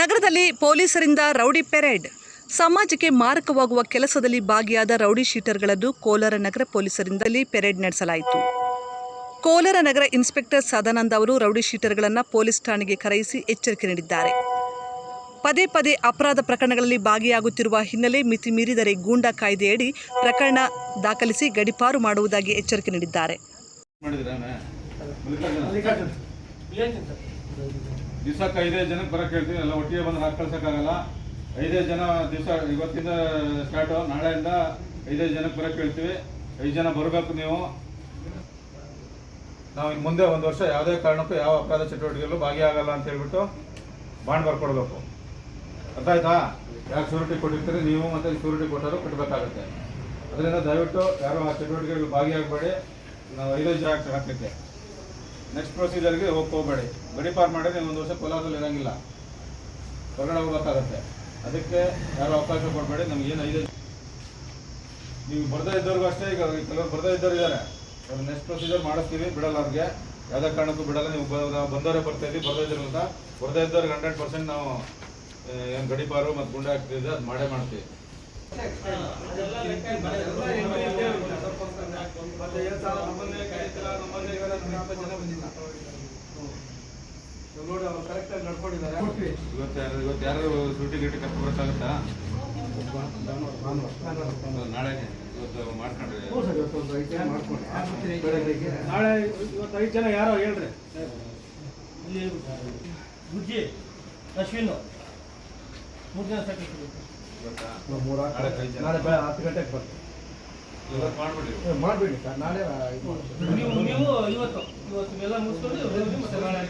ನಗರದಲ್ಲಿ ಪೊಲೀಸರಿಂದ rowdy parade. ಸಮಾಜಕ್ಕೆ ಮಾರಕವಾಗುವ ಕೆಲಸದಲ್ಲಿ ಭಾಗಿಯಾದ ರೌಡಿ ಶೀಟರ್ಗಳನ್ನು ಕೋಲಾರ ನಗರ ಪೊಲೀಸರಿಂದಲೇ ಪೆರೇಡ್ ನಡೆಸಲಾಯಿತು. ಕೋಲಾರ ನಗರ ಇನ್ಸ್ಪೆಕ್ಟರ್ ಸದಾನಂದ ಅವರು ರೌಡಿ ಶೀಟರ್ಗಳನ್ನು ಪೊಲೀಸ್ ಠಾಣೆಗೆ ಕರೆಯಿಸಿ ಎಚ್ಚರಿಕೆ ನೀಡಿದ್ದಾರೆ. ಪದೇ ಪದೇ ಅಪರಾಧ ಪ್ರಕರಣಗಳಲ್ಲಿ ಭಾಗಿಯಾಗುತ್ತಿರುವ ಹಿನ್ನೆಲೆ ಮಿತಿ ಮೀರಿದರೆ ಗೂಂಡಾ ಕಾಯ್ದೆಯಡಿ ಪ್ರಕರಣ ದಾಖಲಿಸಿ ಗಡೀಪಾರು ಮಾಡುವುದಾಗಿ ಎಚ್ಚರಿಕೆ ನೀಡಿದ್ದಾರೆ. ದಿವಸಕ್ಕೆ 5 ಜನಕ್ಕೆ ಬರಕ್ಕೆ ಹೇಳ್ತೀವಿ, ಎಲ್ಲ ಒಟ್ಟಿಗೆ ಬಂದು ಹಾಕಿ ಕಳ್ಸೋಕ್ಕಾಗಲ್ಲ. 5 ಜನ ದಿವಸ ಇವತ್ತಿಂದ ಸ್ಟಾರ್ಟು, ನಾಳೆಯಿಂದ 5 ಜನಕ್ಕೆ ಬರಕ್ಕೆ ಹೇಳ್ತೀವಿ. 5 ಜನ ಬರಬೇಕು. ನೀವು ನಾವು ಇನ್ನು ಮುಂದೆ 1 ವರ್ಷ ಯಾವುದೇ ಕಾರಣಕ್ಕೂ ಯಾವ ಅಪರಾಧ ಚಟುವಟಿಕೆಯಲ್ಲೂ ಭಾಗಿಯಾಗಲ್ಲ ಅಂತ ಹೇಳ್ಬಿಟ್ಟು ಬಾಂಡ್ ಬರ್ಕೊಡ್ಬೇಕು. ಅರ್ಥ ಆಯ್ತಾ? ಯಾಕೆ ಶೂರಿಟಿ ಕೊಟ್ಟಿರ್ತೀರಿ ನೀವು, ಮತ್ತು ಶೂರಿಟಿ ಕೊಟ್ಟರು ಕಟ್ಟಬೇಕಾಗುತ್ತೆ. ಅದರಿಂದ ದಯವಿಟ್ಟು ಯಾರು ಆ ಚಟುವಟಿಕೆಗಳು ಭಾಗಿಯಾಗಬೇಡಿ. ನಾವು 5 ಜನ ಹಾಕಲಿಕ್ಕೆ ನೆಕ್ಸ್ಟ್ ಪ್ರೊಸೀಜರ್ಗೆ ಹೋಗಬೇಡಿ. ಗಡೀಪಾರು ಮಾಡಿದ್ರೆ ನೀವು 1 ವರ್ಷ ಕೋಲಾರದಲ್ಲಿ ಇರೋಂಗಿಲ್ಲ, ಹೊರಗಡೆ ಹೋಗ್ಬೇಕಾಗತ್ತೆ. ಅದಕ್ಕೆ ಯಾರು ಅವಕಾಶ ಕೊಡಬೇಡಿ. ನಮಗೇನು 5 ನೀವು ಬರದೇ ಇದ್ದವ್ರಿಗೂ ಅಷ್ಟೇ. ಈಗ ಕೆಲವರು ಬರದೇ ಇದ್ದವ್ರು ಇದ್ದಾರೆ, ಅವ್ರು ನೆಕ್ಸ್ಟ್ ಪ್ರೊಸೀಜರ್ ಮಾಡಿಸ್ತೀವಿ, ಬಿಡಲ್ಲ. ಅವ್ರಿಗೆ ಯಾವುದೇ ಕಾರಣಕ್ಕೂ ಬಿಡಲ್ಲ. ನೀವು ಬಂದವರೇ ಬರ್ತಾ ಇದ್ದೀವಿ, ಬರದೇ ಇದ್ದಿರಲ್ಲ. ಬರದೇ ಇದ್ದವ್ರಿಗೆ 100% ನಾವು ಏನು ಗಡೀಪಾರು ಮತ್ತು ಗುಂಡೆ ಹಾಕ್ತಿದ್ದೆ ಅದು ಮಾಡೇ ಮಾಡ್ತೀವಿ. ಇವತ್ತು ಯಾರು ಶೂಟಿ ಗಿಟಿ ಕರ್ಕೊಂಡು ಬರೋಕ್ಕಾಗುತ್ತಾ? ನಾಳೆನೆ ಇವತ್ತು ಮಾಡ್ಕೊಂಡ್ರಿ. ನಾಳೆ ಇವತ್ತು 5 ಜನ ಯಾರೋ ಹೇಳ್ರಿ. ಇಲ್ಲಿ ಗುಜ್ಜಿ ಅಶ್ವಿನ್ 3 ಜನ ಸರ್ಟಿಫಿಕೇಟ್ ನಾಳೆ 10 ಗಂಟೆಗೆ ಬರ್ತೀವಿ. ಇವತ್ತು ಮಾಡ್ಬಿಡಿ ಸರ್. ನಾಳೆ ನೀವು ಇವತ್ತು ಎಲ್ಲ ಮುಗಿಸ್ಕೊಂಡು ಮತ್ತೆ ನಾಳೆ